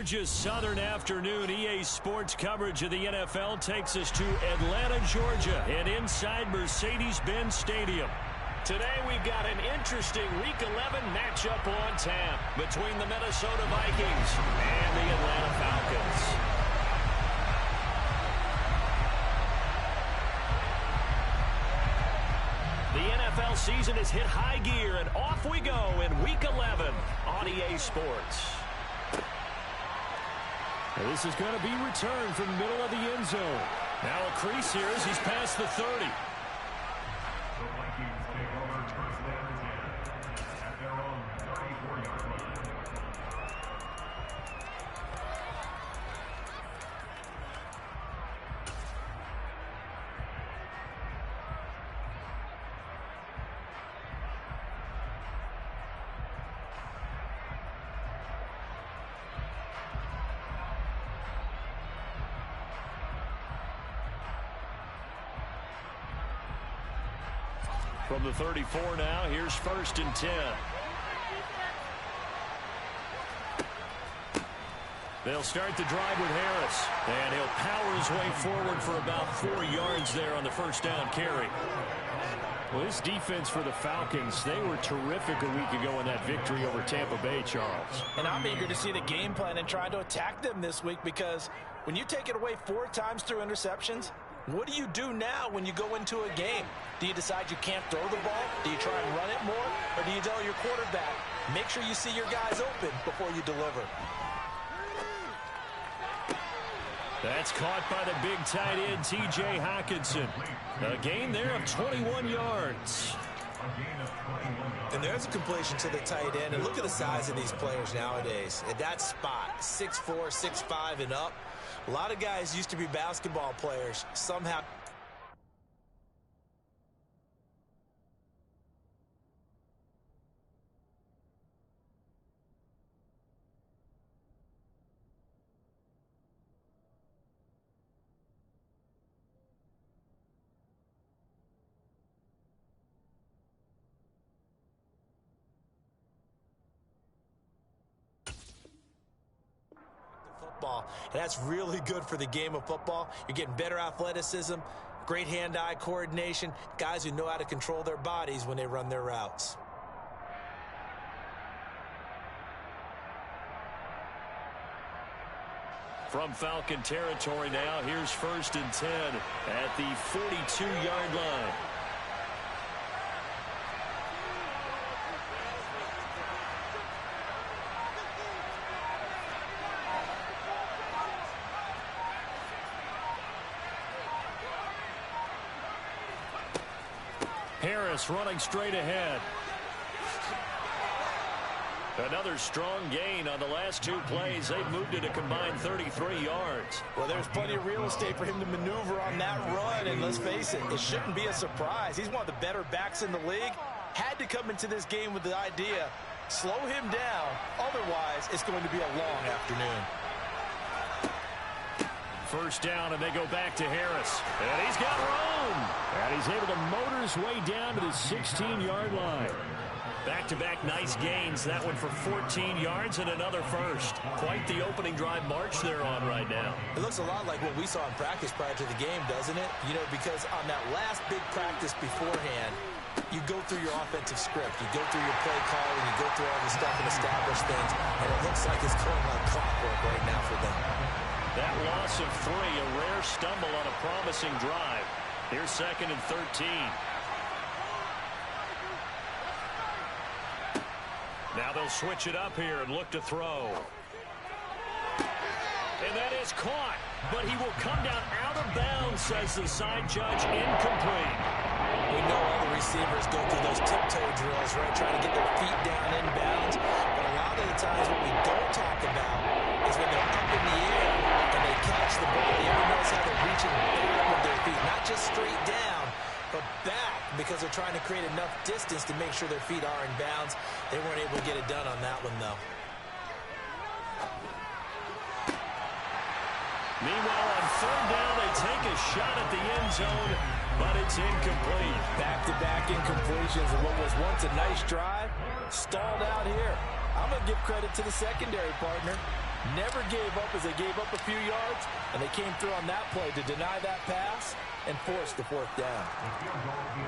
gorgeous southern afternoon. EA Sports coverage of the NFL takes us to Atlanta, Georgia, and inside Mercedes-Benz Stadium. Today we've got an interesting Week 11 matchup on tap between the Minnesota Vikings and the Atlanta Falcons. The NFL season has hit high gear, and off we go in Week 11 on EA Sports. And this is going to be returned from the middle of the end zone. Now a crease here as he's past the 30. The Vikings take over first down at their own 34-yard line. From the 34 now, here's 1st and 10. They'll start the drive with Harris, and he'll power his way forward for about 4 yards there on the first down carry. Well, this defense for the Falcons, they were terrific a week ago in that victory over Tampa Bay, Charles. And I'm eager to see the game plan and try to attack them this week, because when you take it away 4 times through interceptions, what do you do now when you go into a game? Do you decide you can't throw the ball? Do you try and run it more? Or do you tell your quarterback, make sure you see your guys open before you deliver? That's caught by the big tight end, T.J. Hockenson. A gain there of 21 yards. And there's a completion to the tight end. And look at the size of these players nowadays. At that spot, 6'4", 6'5", and up. A lot of guys used to be basketball players. Somehow. And that's really good for the game of football. You're getting better athleticism, great hand-eye coordination, guys who know how to control their bodies when they run their routes. From Falcon territory now, here's 1st and 10 at the 42-yard line. Harris running straight ahead. Another strong gain on the last 2 plays. They've moved it a combined 33 yards. Well, there's plenty of real estate for him to maneuver on that run, and let's face it, it shouldn't be a surprise. He's one of the better backs in the league. Had to come into this game with the idea, slow him down, otherwise it's going to be a long afternoon. First down, and they go back to Harris. And he's got room. And he's able to motor his way down to the 16-yard line. Back-to-back nice gains. That one for 14 yards and another first. Quite the opening drive march they're on right now. It looks a lot like what we saw in practice prior to the game, doesn't it? You know, because on that last big practice beforehand, you go through your offensive script. You go through your play calling. You go through all the stuff and establish things. And it looks like it's going like clockwork right now for them. That loss of 3, a rare stumble on a promising drive. Here's 2nd and 13. Now they'll switch it up here and look to throw. And that is caught, but he will come down out of bounds, says the side judge, incomplete. We know all the receivers go through those tiptoe drills, right, trying to get their feet down in bounds. But a lot of the times what we don't talk about is when they're up in the air and they catch the ball. You ever notice how they're reaching back with their feet, not just straight down, but back, because they're trying to create enough distance to make sure their feet are in bounds. They weren't able to get it done on that one, though. Meanwhile, on 3rd down, they take a shot at the end zone, but it's incomplete. Back-to-back incompletions, and what was once a nice drive stalled out here. I'm going to give credit to the secondary, partner. Never gave up as they gave up a few yards, and they came through on that play to deny that pass and force the fourth down.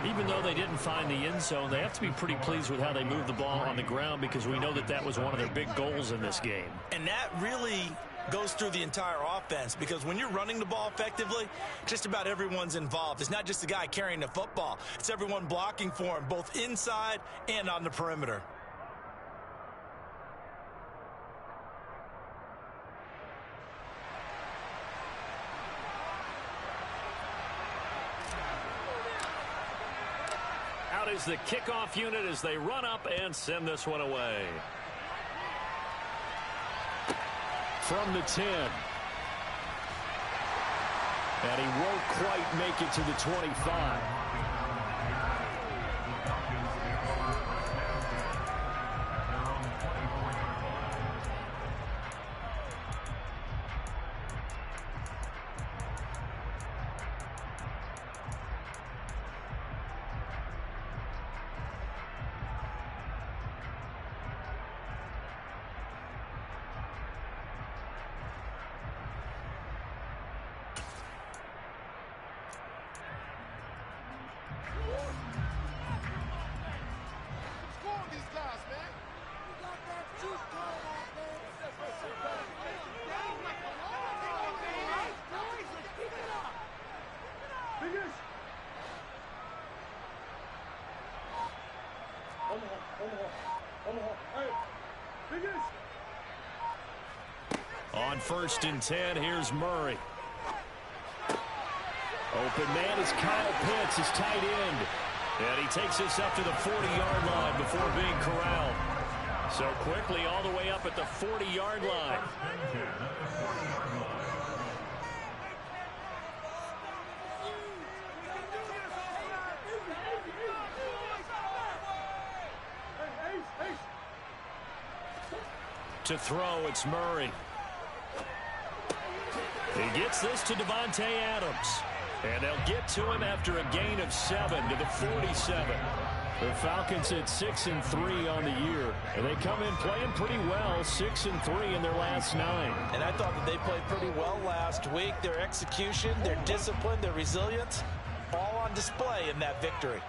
Even though they didn't find the end zone, they have to be pretty pleased with how they moved the ball on the ground, because we know that that was one of their big goals in this game. And that really goes through the entire offense, because when you're running the ball effectively, just about everyone's involved. It's not just the guy carrying the football. It's everyone blocking for him, both inside and on the perimeter. Out is the kickoff unit as they run up and send this one away. From the 10. And he won't quite make it to the 25. On 1st and 10, here's Murray. Open man is Kyle Pitts, his tight end. And he takes this up to the 40-yard line before being corralled. So quickly all the way up at the 40-yard line. To throw, it's Murray. He gets this to Davante Adams. And they'll get to him after a gain of 7 to the 47. The Falcons at 6-3 on the year. And they come in playing pretty well, 6-3 in their last 9. And I thought that they played pretty well last week. Their execution, their discipline, their resilience, all on display in that victory.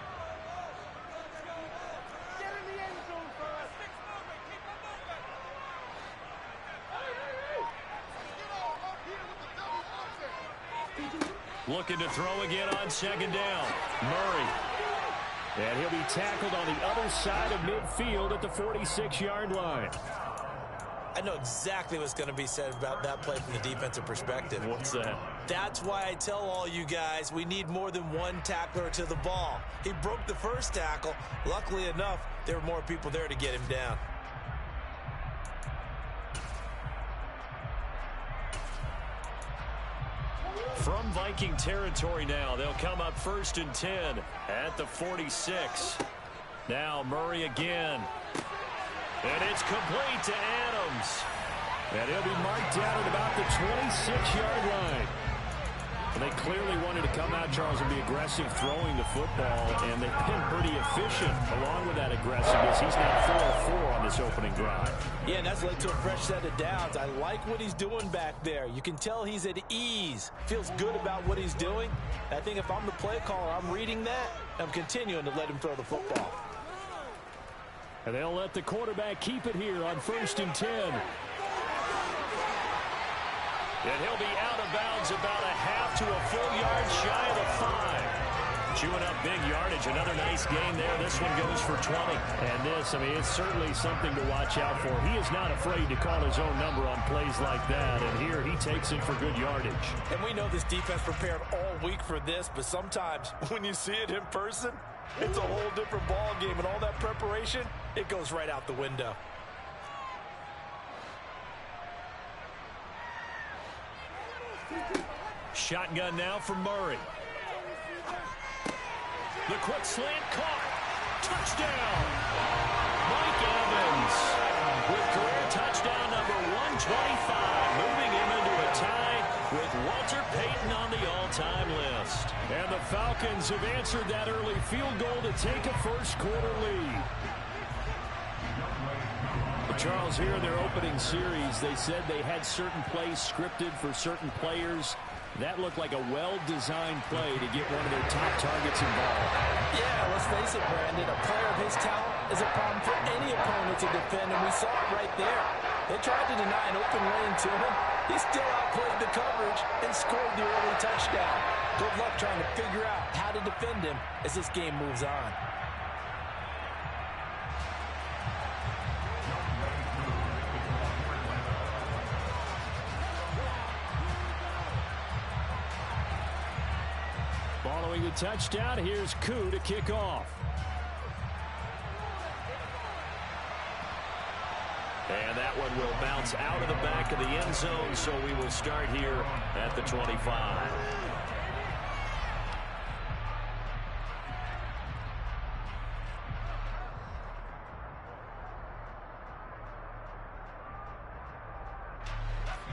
Looking to throw again on 2nd down. Murray. And he'll be tackled on the other side of midfield at the 46-yard line. I know exactly what's going to be said about that play from the defensive perspective. What's that? That's why I tell all you guys we need more than one tackler to the ball. He broke the first tackle. Luckily enough, there were more people there to get him down. From Viking territory now, they'll come up 1st and 10 at the 46. Now Murray again. And it's complete to Adams. And he'll be marked down at about the 26-yard line. And they clearly wanted to come out, Charles, and be aggressive throwing the football, and they've been pretty efficient along with that aggressiveness. He's now 4 of 4 on this opening drive. Yeah, and that's led to a fresh set of downs. I like what he's doing back there. You can tell he's at ease. Feels good about what he's doing. I think if I'm the play caller, I'm reading that. I'm continuing to let him throw the football. And they'll let the quarterback keep it here on 1st and 10. And he'll be out of bounds about a half to a full yard shy of the 5. Chewing up big yardage. Another nice gain there. This one goes for 20. And this, I mean, it's certainly something to watch out for. He is not afraid to call his own number on plays like that. And here he takes it for good yardage. And we know this defense prepared all week for this, but sometimes when you see it in person, it's a whole different ball game. And all that preparation, it goes right out the window. Shotgun now for Murray. The quick slant caught. Touchdown. Mike Evans with career touchdown number 125, moving him into a tie with Walter Payton on the all-time list. And the Falcons have answered that early field goal to take a first quarter lead. The Charles, here in their opening series, they said they had certain plays scripted for certain players. That looked like a well-designed play to get one of their top targets involved. Yeah, let's face it, Brandon. A player of his talent is a problem for any opponent to defend, and we saw it right there. They tried to deny an open lane to him. He still outplayed the coverage and scored the early touchdown. Good luck trying to figure out how to defend him as this game moves on. Following the touchdown, here's Koo to kick off. And that one will bounce out of the back of the end zone, so we will start here at the 25.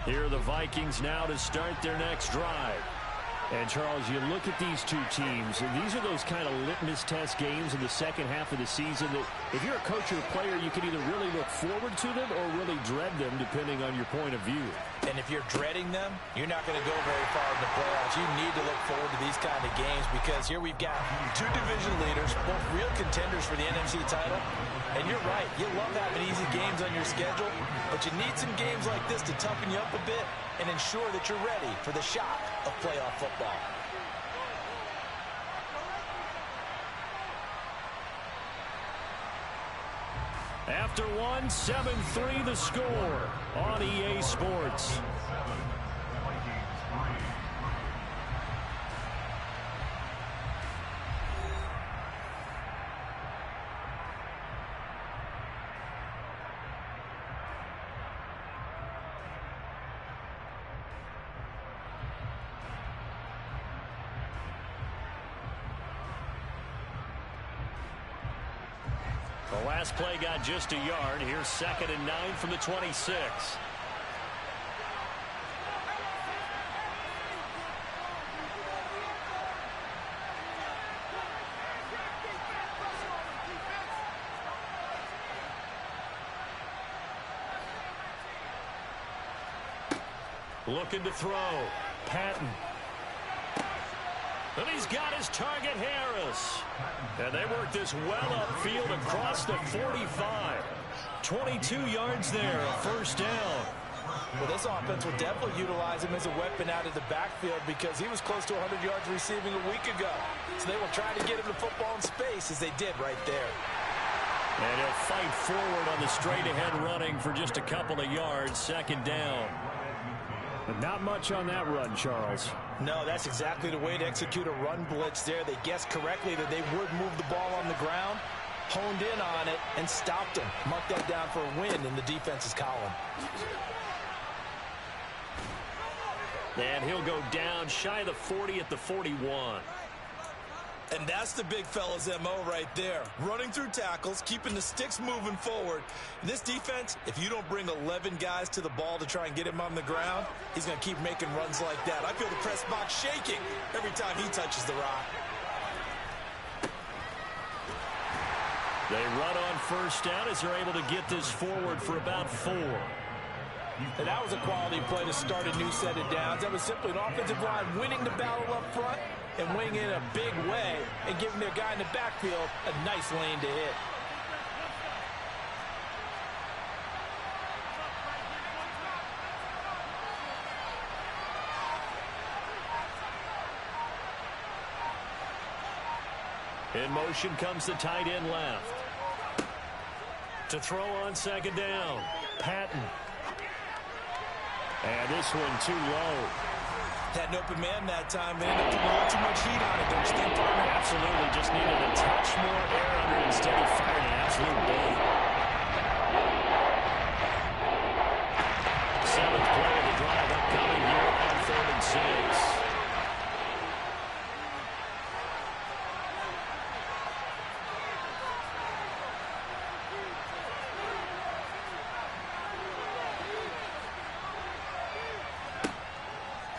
Here are the Vikings now to start their next drive. And, Charles, you look at these two teams, and these are those kind of litmus test games in the second half of the season that if you're a coach or a player, you can either really look forward to them or really dread them, depending on your point of view. And if you're dreading them, you're not going to go very far in the playoffs. You need to look forward to these kind of games because here we've got two division leaders, both real contenders for the NFC title. And you're right, you love having easy games on your schedule, but you need some games like this to toughen you up a bit and ensure that you're ready for the shock of playoff football. After one, 7-3 the score on EA Sports. The last play got just a yard. Here's 2nd and 9 from the 26. Looking to throw. Patton. And he's got his target, Harris. And they work this well upfield across the 45. 22 yards there, a first down. Well, this offense will definitely utilize him as a weapon out of the backfield because he was close to 100 yards receiving a week ago. So they will try to get him the football in space as they did right there. And he'll fight forward on the straight-ahead running for just a couple of yards, 2nd down. But not much on that run, Charles. No, that's exactly the way to execute a run blitz there. They guessed correctly that they would move the ball on the ground, honed in on it, and stopped him. Marked that down for a win in the defense's column. And he'll go down shy of the 40 at the 41. And that's the big fella's MO right there. Running through tackles, keeping the sticks moving forward. In this defense, if you don't bring 11 guys to the ball to try and get him on the ground, he's going to keep making runs like that. I feel the press box shaking every time he touches the rock. They run on first down as they're able to get this forward for about 4. And that was a quality play to start a new set of downs. That was simply an offensive line winning the battle up front and winning in a big way and giving their guy in the backfield a nice lane to hit. In motion comes the tight end left. To throw on 2nd down, Patton. And this one too low. Had an open man that time. They ended up putting a little too much heat on it, don't you think, partner? Absolutely. Just needed a touch more air under it instead of firing an absolute bullet. 7th play of the drive upcoming here on 3rd and 6.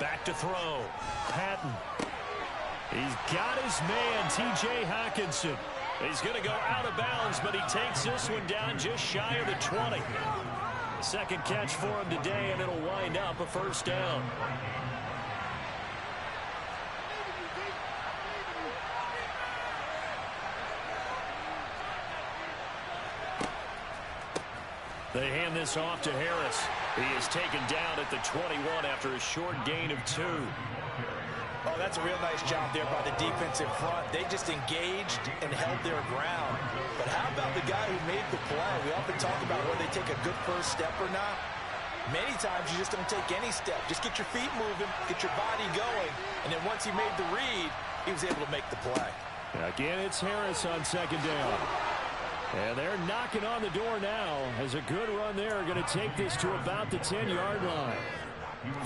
Back to throw. Patton. He's got his man, T.J. Hockenson. He's going to go out of bounds, but he takes this one down just shy of the 20. Second catch for him today, and it'll wind up a first down. They hand this off to Harris. He is taken down at the 21 after a short gain of 2. Oh, that's a real nice job there by the defense in front. They just engaged and held their ground. But how about the guy who made the play? We often talk about whether they take a good first step or not. Many times you just don't take any step. Just get your feet moving, get your body going, and then once he made the read, he was able to make the play. Again, it's Harris on second down. And they're knocking on the door now as a good run there. Going to take this to about the 10-yard line.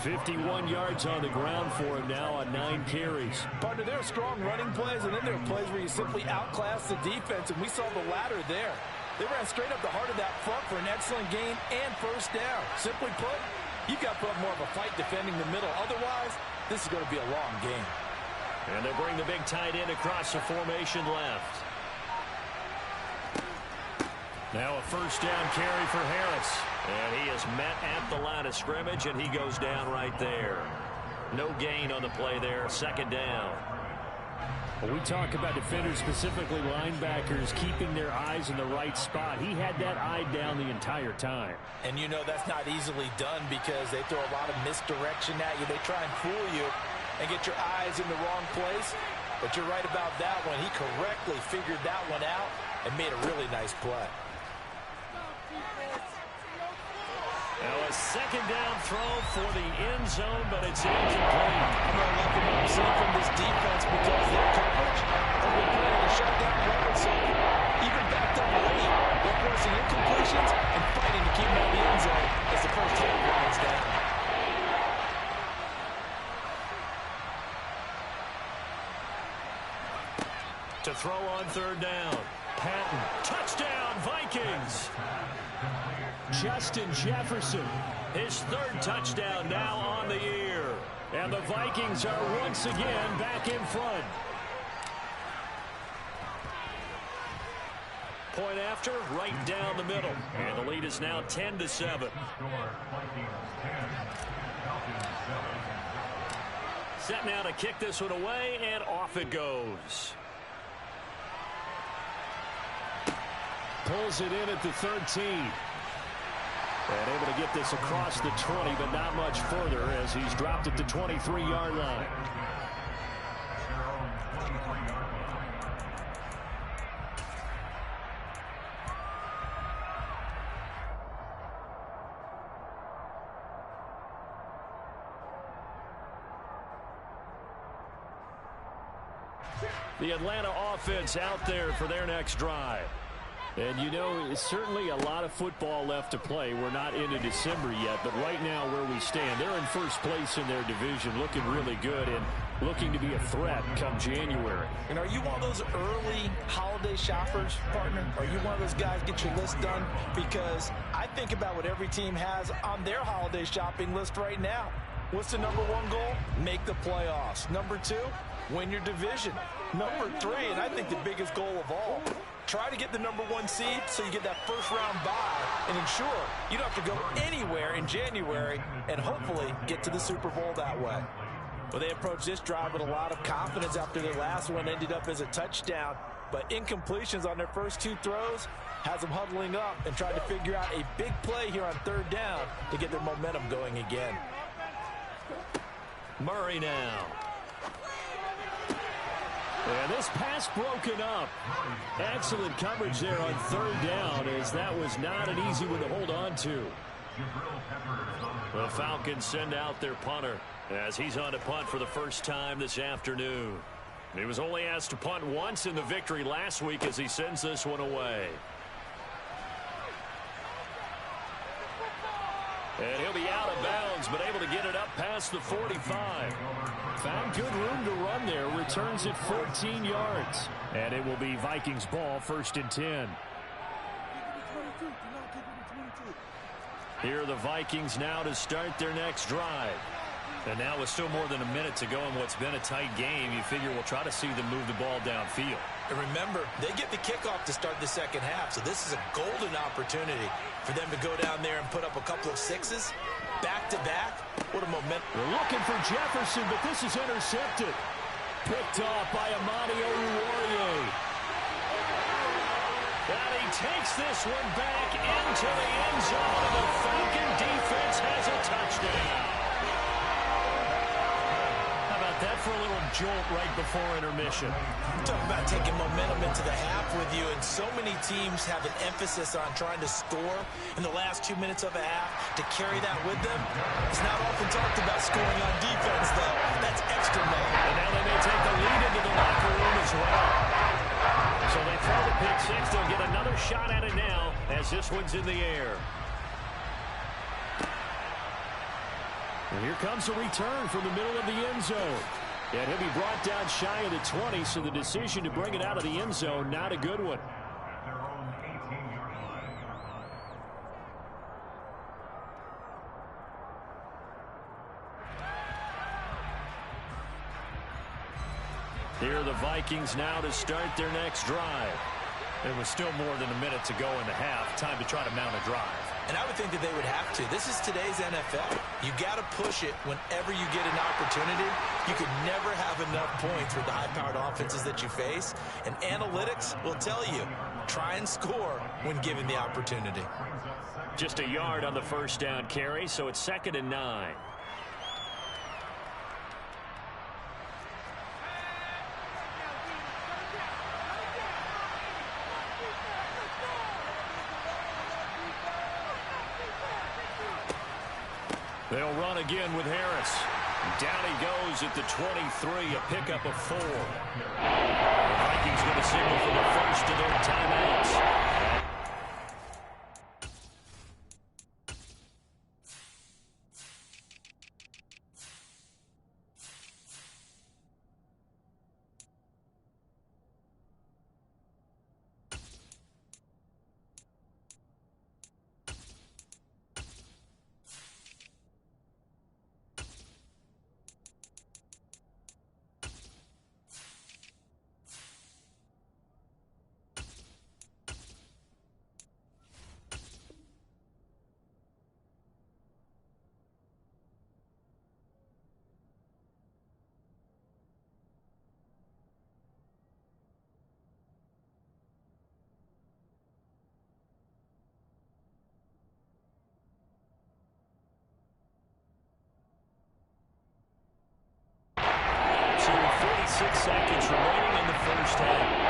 51 yards on the ground for him now on 9 carries. Partner, there are strong running plays, and then there are plays where you simply outclass the defense, and we saw the latter there. They ran straight up the heart of that front for an excellent gain and first down. Simply put, you've got to put up more of a fight defending the middle. Otherwise, this is going to be a long game. And they bring the big tight end across the formation left. Now a first down carry for Harris. And he is met at the line of scrimmage, and he goes down right there. No gain on the play there. Second down. Well, we talk about defenders, specifically linebackers, keeping their eyes in the right spot. He had that eye down the entire time. And you know that's not easily done because they throw a lot of misdirection at you. They try and fool you and get your eyes in the wrong place. But you're right about that one. He correctly figured that one out and made a really nice play. Now a second down throw for the end zone, but it's incomplete. I'm going to like what I'm seeing from this defense because their coverage has been playing a shutdown record. So even backed up late, they're forcing incompletions and fighting to keep them out of the end zone as the first half winds down. To throw on third down. Patton. Touchdown, Vikings. Justin Jefferson, his third touchdown now on the year. And the Vikings are once again back in front. Point after, right down the middle. And the lead is now 10-7. Set now to kick this one away, and off it goes. Pulls it in at the 13. And able to get this across the 20, but not much further as he's dropped at the 23-yard line. The Atlanta offense out there for their next drive. And, you know, it's certainly a lot of football left to play. We're not into December yet, but right now where we stand, they're in first place in their division, looking really good and looking to be a threat come January. And are you one of those early holiday shoppers, partner? Are you one of those guys get your list done? Because I think about what every team has on their holiday shopping list right now. What's the number one goal? Make the playoffs. Number two, win your division. Number three, and I think the biggest goal of all, try to get the number one seed so you get that first round bye and ensure you don't have to go anywhere in January and hopefully get to the Super Bowl that way. Well, they approached this drive with a lot of confidence after their last one ended up as a touchdown, but incompletions on their first two throws has them huddling up and trying to figure out a big play here on third down to get their momentum going again. Murray now. And this pass broken up. Excellent coverage there on third down as that was not an easy one to hold on to. The Falcons send out their punter as he's on to punt for the first time this afternoon. He was only asked to punt once in the victory last week as he sends this one away. And he'll be out of bounds, but able to get it up past the 45. Found good room to run there. Returns it 14 yards. And it will be Vikings ball, 1st and 10. Here are the Vikings now to start their next drive. And now with still more than a minute to go in what's been a tight game, you figure we'll try to see them move the ball downfield. And remember, they get the kickoff to start the second half, so this is a golden opportunity for them to go down there and put up a couple of sixes back-to-back. What a momentum. We're looking for Jefferson, but this is intercepted. Picked off by Amani Oruwariye. And he takes this one back into the end zone, and the Falcon defense has a touchdown. How about that for a little jolt right before intermission? Talk about taking momentum into the half with you, and so many teams have an emphasis on trying to score in the last 2 minutes of a half. To carry that with them, it's not often talked about scoring on defense, though. That's extra mode. And now they may take the lead into the locker room as well. So they throw the pick six. They'll get another shot at it now as this one's in the air. And here comes a return from the middle of the end zone. And he'll be brought down shy of the 20, so the decision to bring it out of the end zone, not a good one. At their own 18-yard line. Here are the Vikings now to start their next drive. There was still more than a minute to go in the half. Time to try to mount a drive. And I would think that they would have to. This is today's NFL. You got to push it whenever you get an opportunity. You could never have enough points with the high-powered offenses that you face. And analytics will tell you, try and score when given the opportunity. Just a yard on the first down carry, so it's 2nd and 9. They'll run again with Harris. Down he goes at the 23, a pickup of 4. The Vikings going to signal for the first of their timeouts. So 46 seconds remaining in the first half.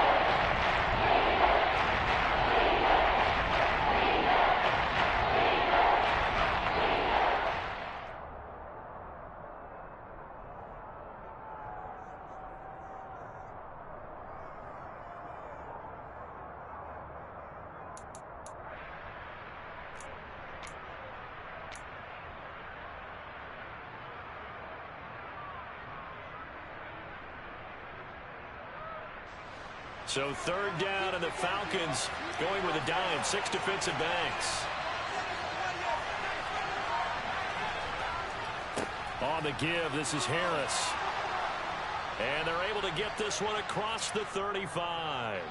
So 3rd down, and the Falcons going with a dime. 6 defensive backs. On the give, this is Harris. And they're able to get this one across the 35.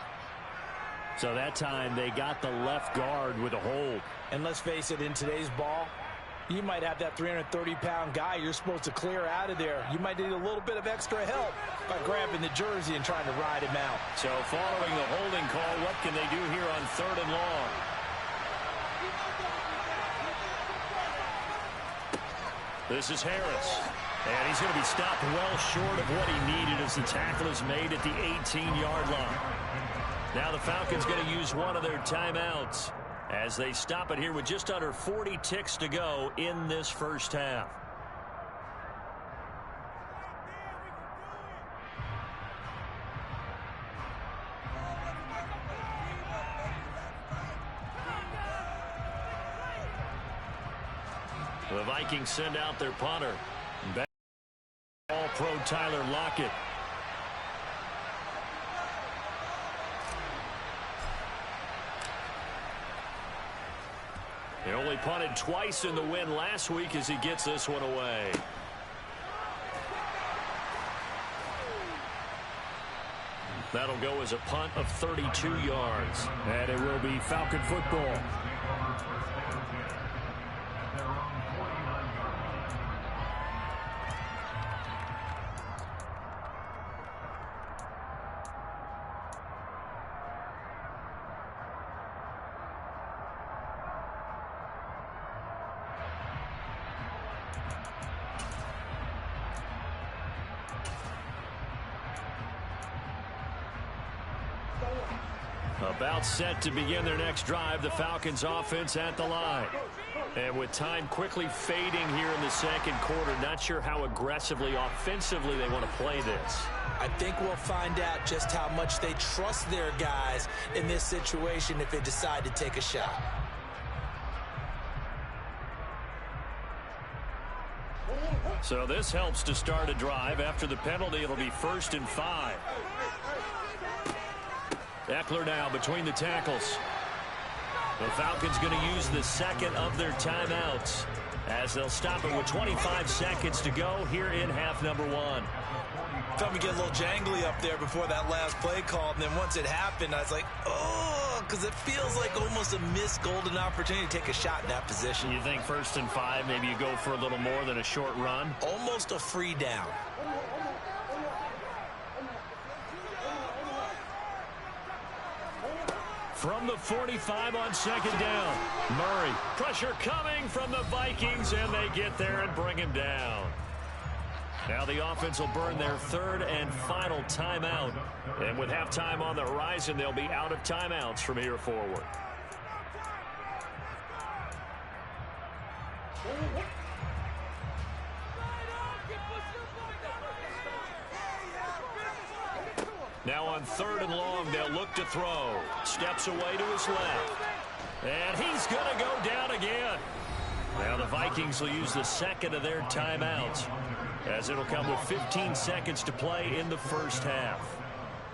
So that time they got the left guard with a hold. And let's face it, in today's ball, you might have that 330-pound guy you're supposed to clear out of there. You might need a little bit of extra help by grabbing the jersey and trying to ride him out. So following the holding call, what can they do here on 3rd and long? This is Harris. And he's going to be stopped well short of what he needed as the tackle is made at the 18-yard line. Now the Falcons going to use one of their timeouts as they stop it here with just under 40 ticks to go in this first half. The Vikings send out their punter. All-pro Tyler Lockett. He only punted twice in the win last week as he gets this one away. That'll go as a punt of 32 yards. And it will be Falcon football. About set to begin their next drive, the Falcons offense at the line. And with time quickly fading here in the second quarter, not sure how aggressively, offensively they want to play this. I think we'll find out just how much they trust their guys in this situation if they decide to take a shot. So this helps to start a drive. After the penalty, it'll be 1st and 5. Eckler now between the tackles. The Falcons going to use the second of their timeouts as they'll stop it with 25 seconds to go here in half number 1. Felt me get a little jangly up there before that last play call, and then once it happened, I was like, oh, because it feels like almost a missed golden opportunity to take a shot in that position. You think 1st and 5, maybe you go for a little more than a short run? Almost a free down. From the 45 on 2nd down. Murray. Pressure coming from the Vikings, and they get there and bring him down. Now the offense will burn their 3rd and final timeout. And with halftime on the horizon, they'll be out of timeouts from here forward. Now on 3rd and long, they'll look to throw. Steps away to his left. And he's going to go down again. Now the Vikings will use the second of their timeouts, as it'll come with 15 seconds to play in the first half.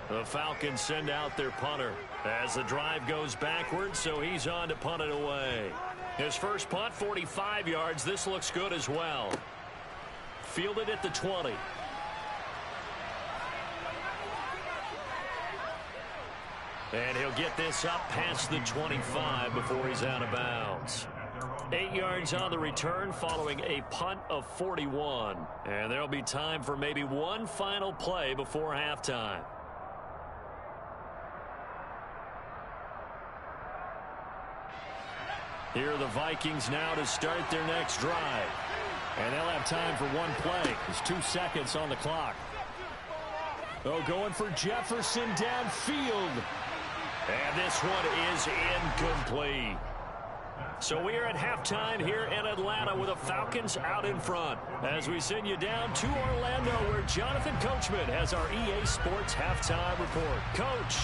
The Falcons send out their punter as the drive goes backwards, so he's on to punt it away. His first punt, 45 yards. This looks good as well. Fielded at the 20. And he'll get this up past the 25 before he's out of bounds. 8 yards on the return following a punt of 41. And there'll be time for maybe one final play before halftime. Here are the Vikings now to start their next drive. And they'll have time for one play. There's 2 seconds on the clock. Oh, going for Jefferson downfield. And this one is incomplete. So we are at halftime here in Atlanta with the Falcons out in front. As we send you down to Orlando, where Jonathan Coachman has our EA Sports halftime report. Coach.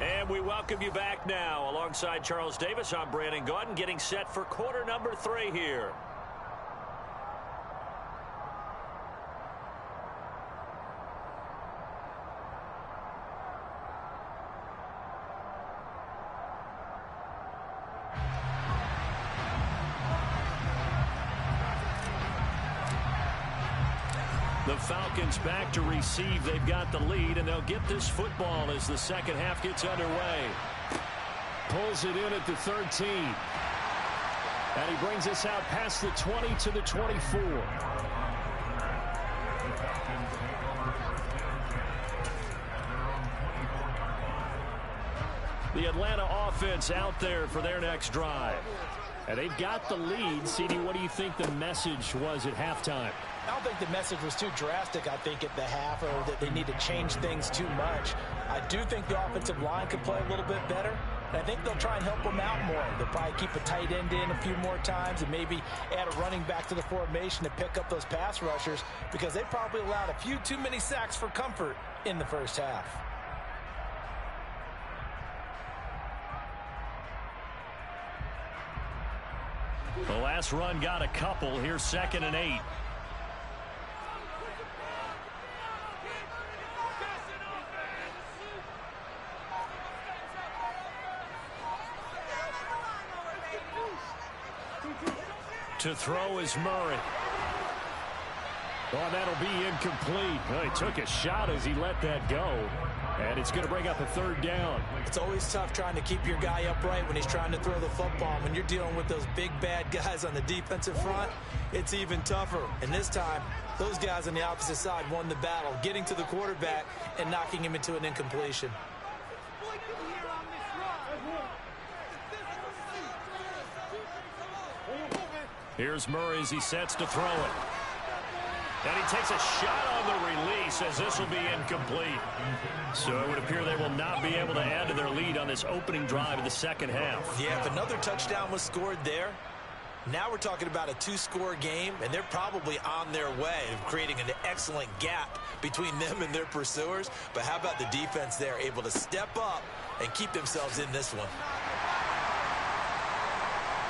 And we welcome you back now. Alongside Charles Davis, I'm Brandon Gaudin, getting set for quarter number 3 here. The Falcons back to receive. They've got the lead, and they'll get this football as the second half gets underway. Pulls it in at the 13. And he brings us out past the 20 to the 24. The Atlanta offense out there for their next drive. And they've got the lead. CD, what do you think the message was at halftime? I don't think the message was too drastic, I think, at the half, or that they need to change things too much. I do think the offensive line could play a little bit better. And I think they'll try and help them out more. They'll probably keep a tight end in a few more times and maybe add a running back to the formation to pick up those pass rushers, because they probably allowed a few too many sacks for comfort in the first half. The last run got a couple. Here's 2nd and 8. To throw is Murray. Oh, that'll be incomplete. Well, he took a shot as he let that go. And it's going to bring up a third down. It's always tough trying to keep your guy upright when he's trying to throw the football. When you're dealing with those big, bad guys on the defensive front, it's even tougher. And this time, those guys on the opposite side won the battle, getting to the quarterback and knocking him into an incompletion. Here's Murray as he sets to throw it. And he takes a shot on the release as this will be incomplete. So it would appear they will not be able to add to their lead on this opening drive of the second half. Yeah, if another touchdown was scored there, now we're talking about a two-score game, and they're probably on their way of creating an excellent gap between them and their pursuers. But how about the defense there, able to step up and keep themselves in this one?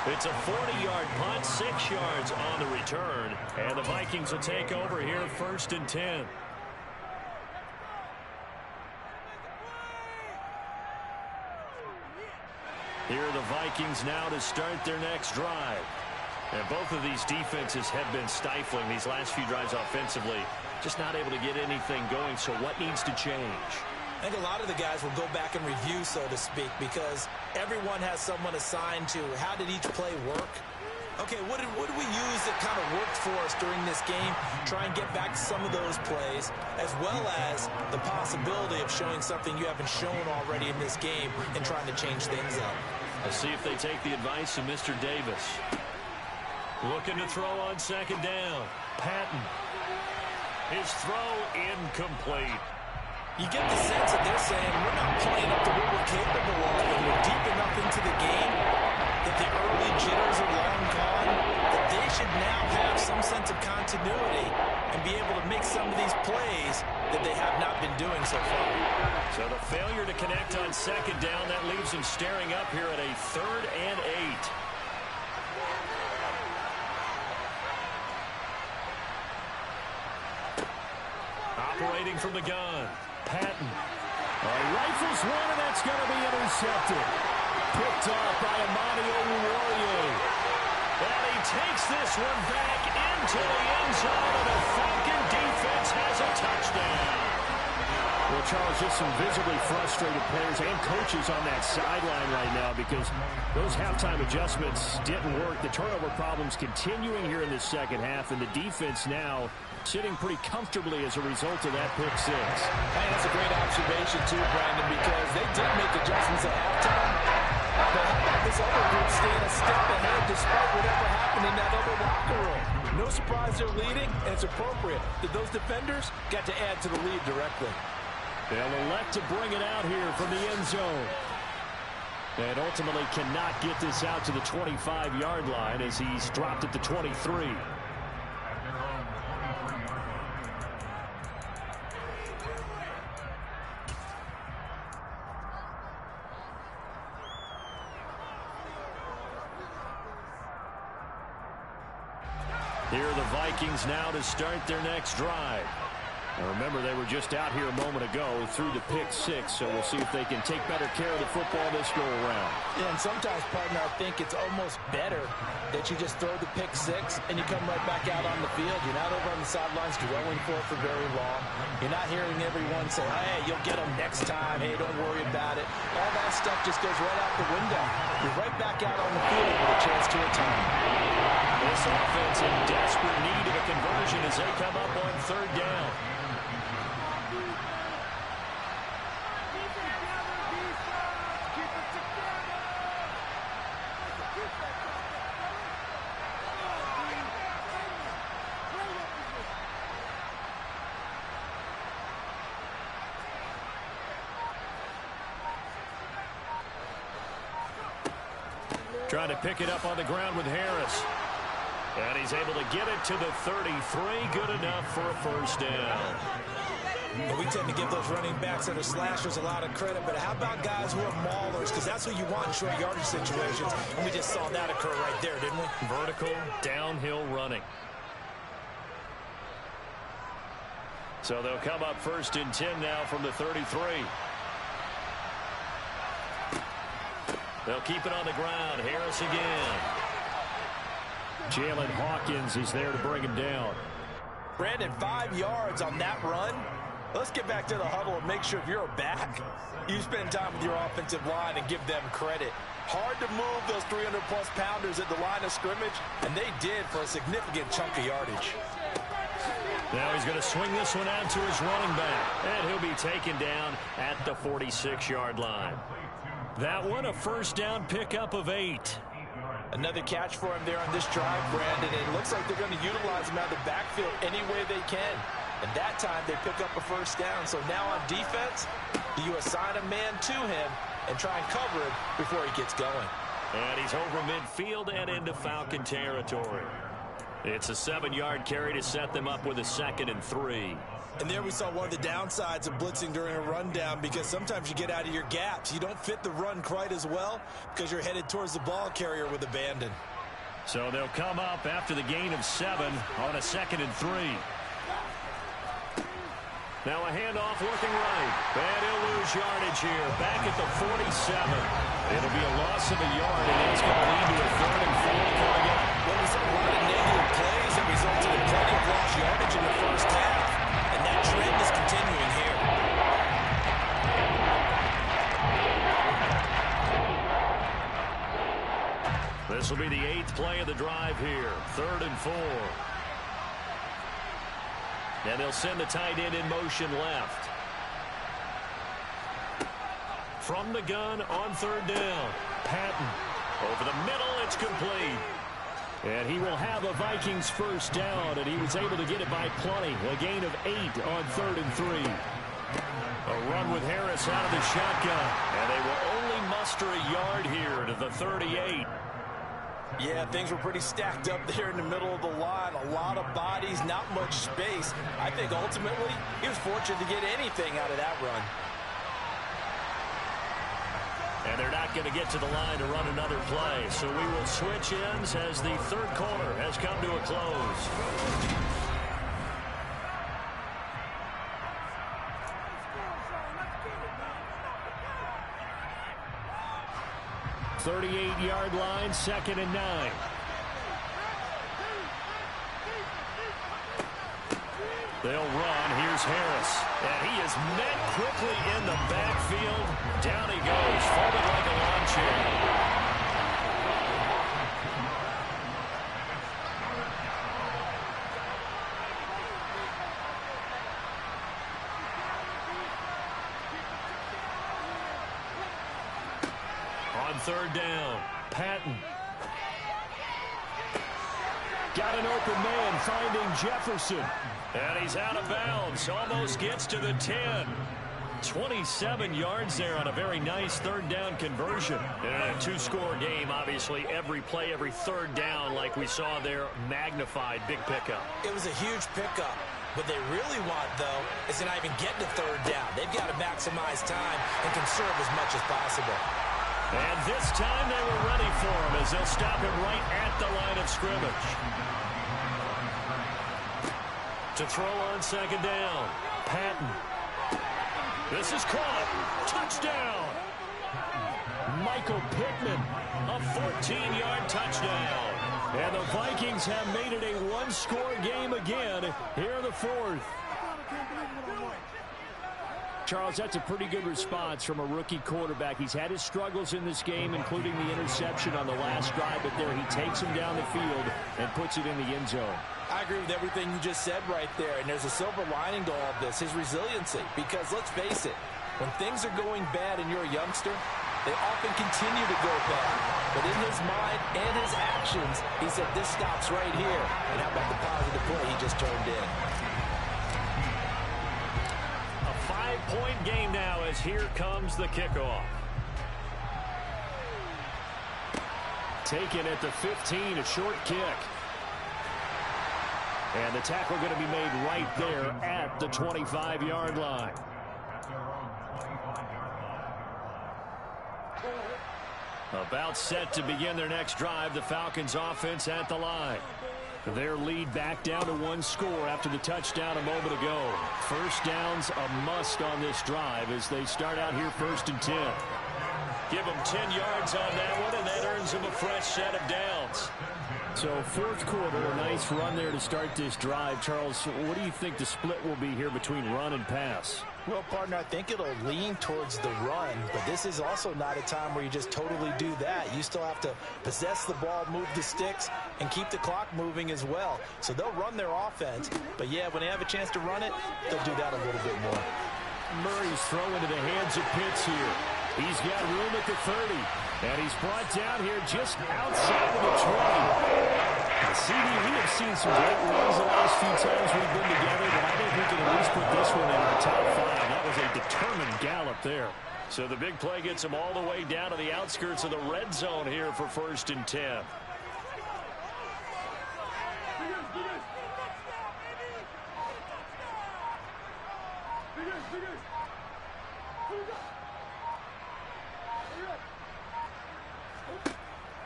It's a 40-yard punt, 6 yards on the return. And the Vikings will take over here, 1st and 10. Here are the Vikings now to start their next drive. And both of these defenses have been stifling these last few drives offensively. Just not able to get anything going, so what needs to change? I think a lot of the guys will go back and review, so to speak, because everyone has someone assigned to how did each play work. Okay, what did we use that kind of worked for us during this game? Try and get back to some of those plays, as well as the possibility of showing something you haven't shown already in this game and trying to change things up. Let's see if they take the advice of Mr. Davis. Looking to throw on 2nd down. Patton. His throw incomplete. You get the sense that they're saying we're not playing up to what we're capable of, and we're deep enough into the game that the early jitters are long gone, that they should now have some sense of continuity and be able to make some of these plays that they have not been doing so far. So the failure to connect on 2nd down, that leaves them staring up here at a 3rd and 8. Operating from the gun. Patton. Rifles one, and that's going to be intercepted. Picked off by Amani Oruwariye. And he takes this one back into the end zone, and the Falcon defense has a touchdown. Well, Charles, just some visibly frustrated players and coaches on that sideline right now because those halftime adjustments didn't work. The turnover problems continuing here in the second half, and the defense now sitting pretty comfortably as a result of that pick six. I think that's a great observation, too, Brandon, because they did make adjustments at halftime. But how about this other group staying a step ahead despite whatever happened in that other locker room? No surprise they're leading, and it's appropriate that those defenders got to add to the lead directly. They'll elect to bring it out here from the end zone. And ultimately cannot get this out to the 25-yard line as he's dropped at the 23. Here are the Vikings now to start their next drive. Now remember, they were just out here a moment ago through the pick six, so we'll see if they can take better care of the football this go-around. Yeah, and sometimes, partner, I think it's almost better that you just throw the pick six and you come right back out on the field. You're not over on the sidelines dwelling for it for very long. You're not hearing everyone say, hey, you'll get them next time. Hey, don't worry about it. All that stuff just goes right out the window. You're right back out on the field with a chance to return. This offense in desperate need of a conversion as they come up on 3rd down. Trying to pick it up on the ground with Harris. And he's able to get it to the 33. Good enough for a 1st down. Well, we tend to give those running backs that are slashers a lot of credit, but how about guys who are maulers? Because that's what you want in short yardage situations. And we just saw that occur right there, didn't we? Vertical, downhill running. So they'll come up 1st and 10 now from the 33. They'll keep it on the ground. Harris again. Jalen Hawkins is there to bring him down. Brandon, 5 yards on that run. Let's get back to the huddle and make sure if you're a back, you spend time with your offensive line and give them credit. Hard to move those 300-plus pounders at the line of scrimmage, and they did for a significant chunk of yardage. Now he's going to swing this one out to his running back, and he'll be taken down at the 46-yard line. That one a first down pickup of 8. Another catch for him there on this drive, Brandon. It looks like they're going to utilize him out of the backfield any way they can. And that time they pick up a first down. So now on defense, do you assign a man to him and try and cover him before he gets going? And he's over midfield and into Falcon territory. It's a 7-yard carry to set them up with a 2nd and 3. And there we saw one of the downsides of blitzing during a rundown, because sometimes you get out of your gaps. You don't fit the run quite as well because you're headed towards the ball carrier with abandon. So they'll come up after the gain of 7 on a 2nd and 3. Now a handoff looking right. And he'll lose yardage here. Back at the 47. It'll be a loss of a yard, and it's going to lead to a 3rd and 4 coming up. Well, we saw a lot of negative plays that resulted in plenty of lost yardage in the first half. And that trend is continuing here. This will be the 8th play of the drive here. 3rd and 4. And they'll send the tight end in motion left. From the gun on 3rd down. Patton over the middle. It's complete. And he will have a Vikings first down, and he was able to get it by plenty. A gain of 8 on 3rd and 3. A run with Harris out of the shotgun. And they will only muster a yard here to the 38. Yeah, things were pretty stacked up there in the middle of the line. A lot of bodies, not much space. I think ultimately he was fortunate to get anything out of that run. And they're not going to get to the line to run another play. So we will switch ends as the 3rd quarter has come to a close. 38-yard line, 2nd and 9. They'll run. Here's Harris. And he is met quickly in the backfield. Down he goes, folded like a lawn chair. On 3rd down, Patton. Got an open man, finding Jefferson. And he's out of bounds. Almost gets to the 10. 27 yards there on a very nice 3rd down conversion. In a 2-score game, obviously, every play, every 3rd down, like we saw there, magnified. Big pickup. It was a huge pickup. What they really want, though, is to not even get to 3rd down. They've got to maximize time and conserve as much as possible. And this time they were ready for him as they'll stop him right at the line of scrimmage. To throw on 2nd down, Patton. This is caught. Touchdown. Michael Pittman, a 14-yard touchdown. And the Vikings have made it a 1-score game again here in the 4th. Charles, that's a pretty good response from a rookie quarterback. He's had his struggles in this game, including the interception on the last drive, but there he takes him down the field and puts it in the end zone. I agree with everything you just said right there, and there's a silver lining to all of this, his resiliency. Because let's face it, when things are going bad and you're a youngster, they often continue to go bad. But in his mind and his actions, he said, this stops right here. And how about the positive play he just turned in? A 5-point game now as here comes the kickoff. Taken at the 15, a short kick. And the tackle going to be made right there at the 25-yard line. About set to begin their next drive, the Falcons offense at the line. Their lead back down to 1 score after the touchdown a moment ago. First down's a must on this drive as they start out here 1st and 10. Give them 10 yards on that one, and that earns them a fresh set of downs. So fourth quarter, a nice run there to start this drive. Charles, what do you think the split will be here between run and pass? Well, partner, I think it'll lean towards the run, but this is also not a time where you just totally do that. You still have to possess the ball, move the sticks, and keep the clock moving as well. So they'll run their offense, but yeah, when they have a chance to run it, they'll do that a little bit more. Murray's throw into the hands of Pitts here. He's got room at the 30, and he's brought down here just outside of the 20. CD, we have seen some great runs the last few times we've been together, but I think we can at least put this one in our top 5. That was a determined gallop there. So the big play gets him all the way down to the outskirts of the red zone here for 1st and 10.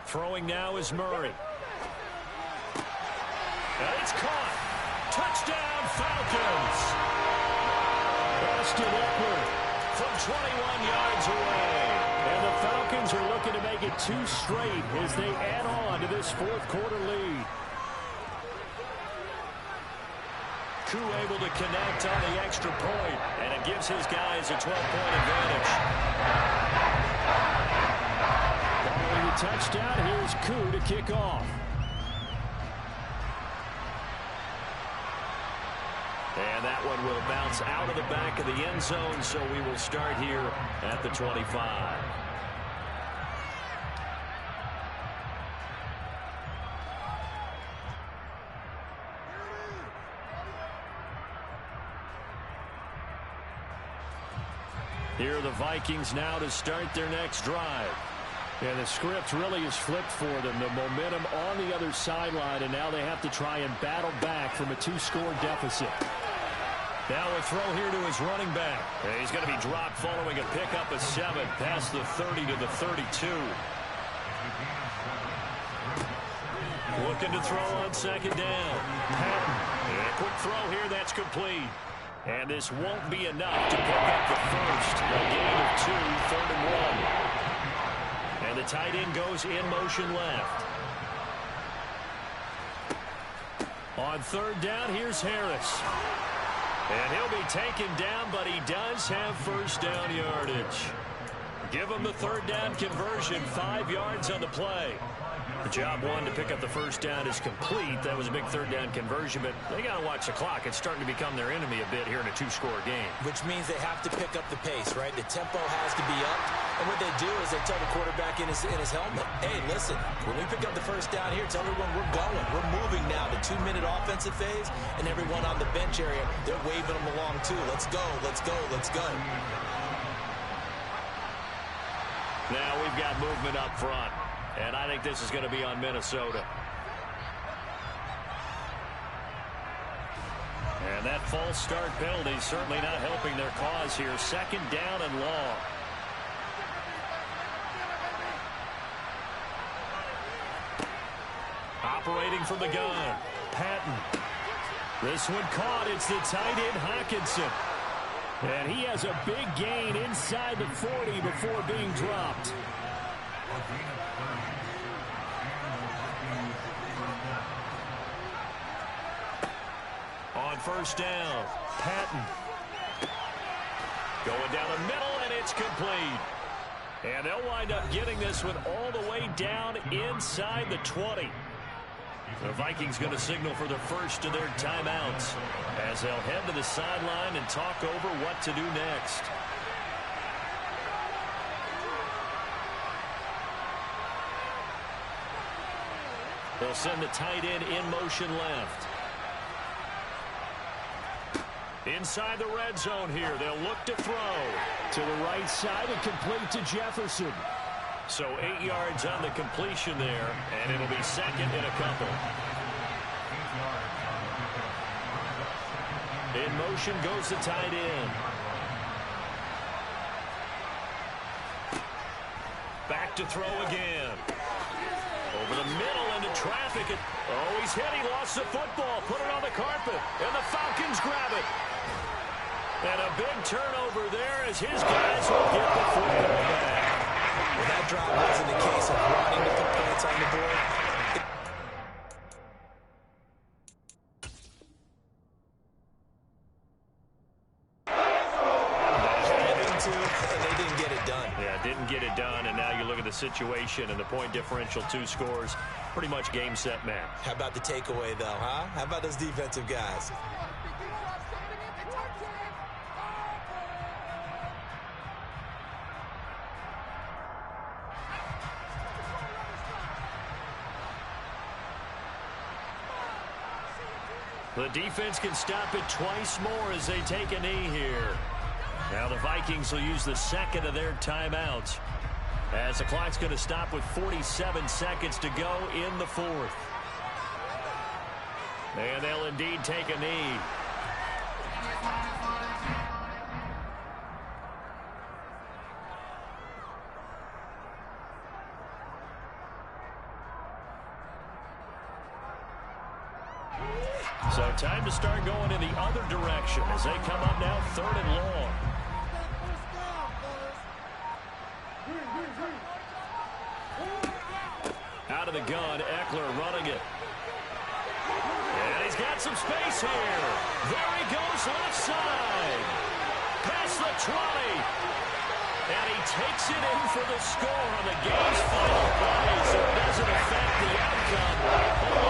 Throwing now is Murray. And it's caught. Touchdown, Falcons. Austin Eckler from 21 yards away. And the Falcons are looking to make it 2 straight as they add on to this fourth quarter lead. Koo able to connect on the extra point, and it gives his guys a 12-point advantage. Following the touchdown, here's Koo to kick off. And that one will bounce out of the back of the end zone, so we will start here at the 25. Here are the Vikings now to start their next drive. And the script really is flipped for them. The momentum on the other sideline, and now they have to try and battle back from a 2-score deficit. Now a throw here to his running back. And he's going to be dropped following a pickup of 7 past the 30 to the 32. Looking to throw on 2nd down. Patton. And a quick throw here, that's complete. And this won't be enough to pick up the first. A gain of 2, 3rd and 1. And the tight end goes in motion left. On 3rd down, here's Harris. And he'll be taken down, but he does have 1st down yardage. Give him the 3rd down conversion, 5 yards on the play. The job 1 to pick up the 1st down is complete. That was a big 3rd down conversion, but they got to watch the clock. It's starting to become their enemy a bit here in a 2-score game. Which means they have to pick up the pace, right? The tempo has to be up. And what they do is they tell the quarterback in his helmet, hey, listen, when we pick up the 1st down here, tell everyone we're going. We're moving now to 2-minute offensive phase, and everyone on the bench area, they're waving them along too. Let's go, let's go, let's go. Now we've got movement up front. And I think this is going to be on Minnesota. And that false start penalty certainly not helping their cause here. 2nd down and long. Operating from the gun. Patton. This one caught. It's the tight end Hockenson. And he has a big gain inside the 40 before being dropped. On 1st down, Patton. Going down the middle, and it's complete. And they'll wind up getting this one all the way down inside the 20. The Vikings going to signal for the first of their timeouts as they'll head to the sideline and talk over what to do next. They'll send the tight end in motion left. Inside the red zone here, they'll look to throw. To the right side and complete to Jefferson. So 8 yards on the completion there, and it'll be 2nd and a couple. In motion goes the tight end. Back to throw again. Over the middle into traffic. Oh, he's hit. He lost the football. Put it on the carpet. And the Falcons grab it. And a big turnover there as his guys will get the football back. Well, that drive wasn't a case of running with the points on the board. situation, and the point differential 2 scores. Pretty much game, set, match. How about the takeaway, though, huh? How about those defensive guys? The defense can stop it twice more as they take a knee here. Now the Vikings will use the second of their timeouts, as the clock's going to stop with 47 seconds to go in the 4th. And they'll indeed take a knee. So time to start going in the other direction as they come up now 3rd and long. Out of the gun, Eckler running it. And he's got some space here. There he goes, left side. Past the 20. And he takes it in for the score on the game's final play, so it doesn't affect the outcome.